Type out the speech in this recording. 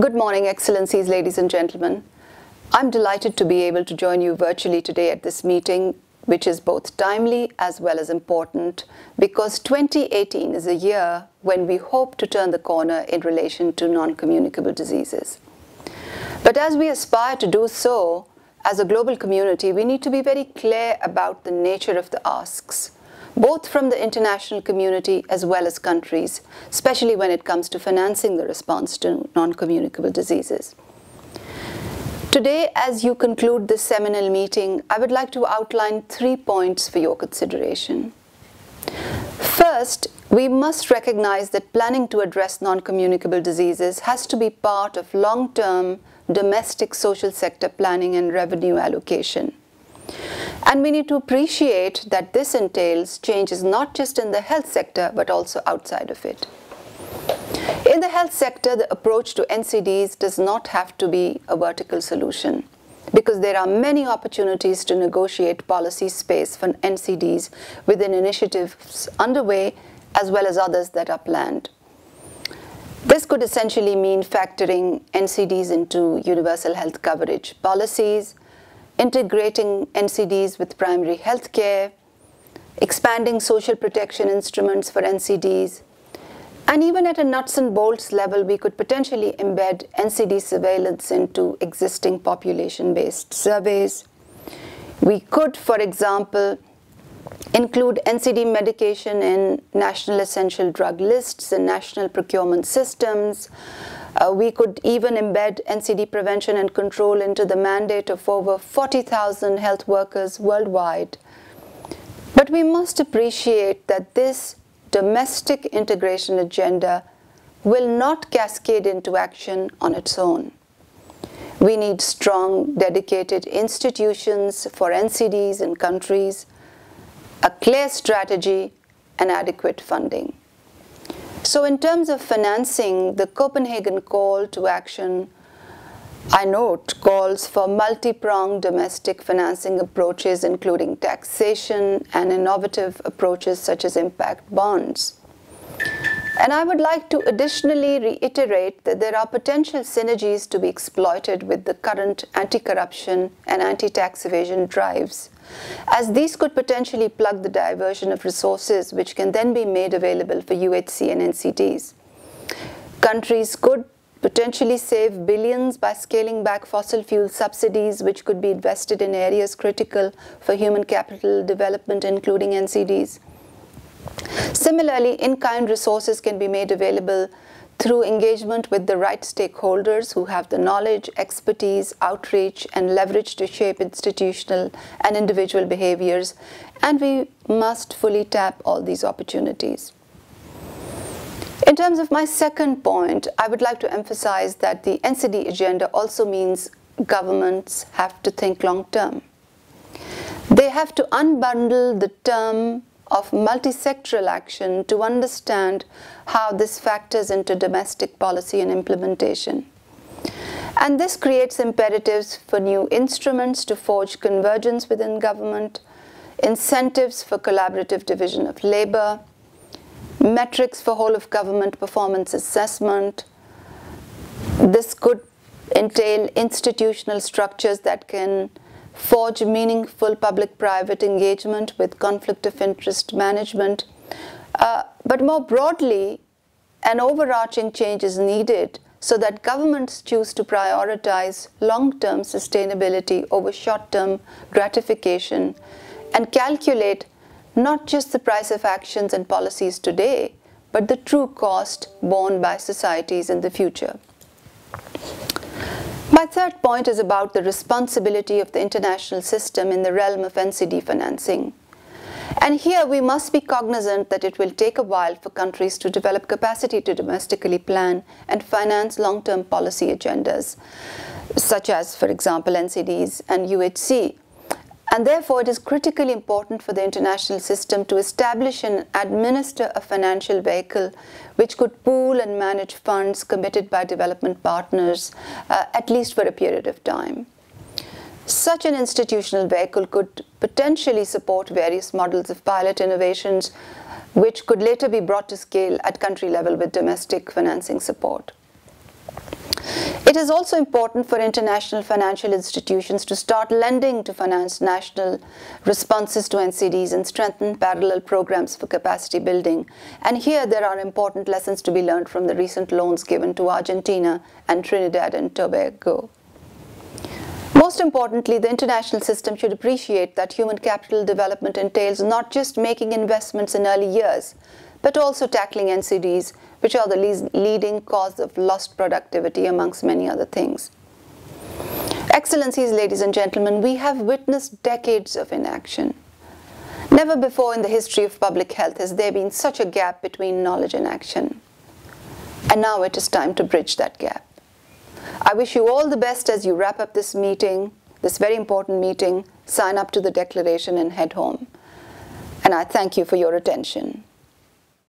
Good morning, Excellencies, ladies and gentlemen. I'm delighted to be able to join you virtually today at this meeting, which is both timely as well as important, because 2018 is a year when we hope to turn the corner in relation to non-communicable diseases. But as we aspire to do so, as a global community, we need to be very clear about the nature of the asks, both from the international community as well as countries, especially when it comes to financing the response to non-communicable diseases. Today, as you conclude this seminal meeting, I would like to outline 3 points for your consideration. First, we must recognize that planning to address non-communicable diseases has to be part of long-term domestic social sector planning and revenue allocation. And we need to appreciate that this entails changes not just in the health sector, but also outside of it. In the health sector, the approach to NCDs does not have to be a vertical solution, because there are many opportunities to negotiate policy space for NCDs within initiatives underway, as well as others that are planned. This could essentially mean factoring NCDs into universal health coverage policies, integrating NCDs with primary health care, expanding social protection instruments for NCDs, and even at a nuts and bolts level, we could potentially embed NCD surveillance into existing population-based surveys. We could, for example, include NCD medication in national essential drug lists and national procurement systems. We could even embed NCD prevention and control into the mandate of over 40,000 health workers worldwide. But we must appreciate that this domestic integration agenda will not cascade into action on its own. We need strong, dedicated institutions for NCDs in countries, a clear strategy, and adequate funding. So in terms of financing, the Copenhagen call to action, I note, calls for multi-pronged domestic financing approaches, including taxation and innovative approaches such as impact bonds. And I would like to additionally reiterate that there are potential synergies to be exploited with the current anti-corruption and anti-tax evasion drives, as these could potentially plug the diversion of resources which can then be made available for UHC and NCDs. Countries could potentially save billions by scaling back fossil fuel subsidies, which could be invested in areas critical for human capital development, including NCDs. Similarly, in-kind resources can be made available through engagement with the right stakeholders who have the knowledge, expertise, outreach, and leverage to shape institutional and individual behaviors, and we must fully tap all these opportunities. In terms of my second point, I would like to emphasize that the NCD agenda also means governments have to think long-term. They have to unbundle the term of multi-sectoral action to understand how this factors into domestic policy and implementation. And this creates imperatives for new instruments to forge convergence within government, incentives for collaborative division of labor, metrics for whole-of-government performance assessment. This could entail institutional structures that can forge meaningful public-private engagement with conflict of interest management. But more broadly, an overarching change is needed so that governments choose to prioritize long-term sustainability over short-term gratification and calculate not just the price of actions and policies today, but the true cost borne by societies in the future. My third point is about the responsibility of the international system in the realm of NCD financing. And here we must be cognizant that it will take a while for countries to develop capacity to domestically plan and finance long-term policy agendas, such as, for example, NCDs and UHC. And therefore, it is critically important for the international system to establish and administer a financial vehicle which could pool and manage funds committed by development partners, at least for a period of time. Such an institutional vehicle could potentially support various models of pilot innovations, which could later be brought to scale at country level with domestic financing support. It is also important for international financial institutions to start lending to finance national responses to NCDs and strengthen parallel programs for capacity building. And here there are important lessons to be learned from the recent loans given to Argentina and Trinidad and Tobago. Most importantly, the international system should appreciate that human capital development entails not just making investments in early years, but also tackling NCDs, which are the leading cause of lost productivity amongst many other things. Excellencies, ladies and gentlemen, we have witnessed decades of inaction. Never before in the history of public health has there been such a gap between knowledge and action. And now it is time to bridge that gap. I wish you all the best as you wrap up this meeting, this very important meeting, sign up to the declaration and head home. And I thank you for your attention.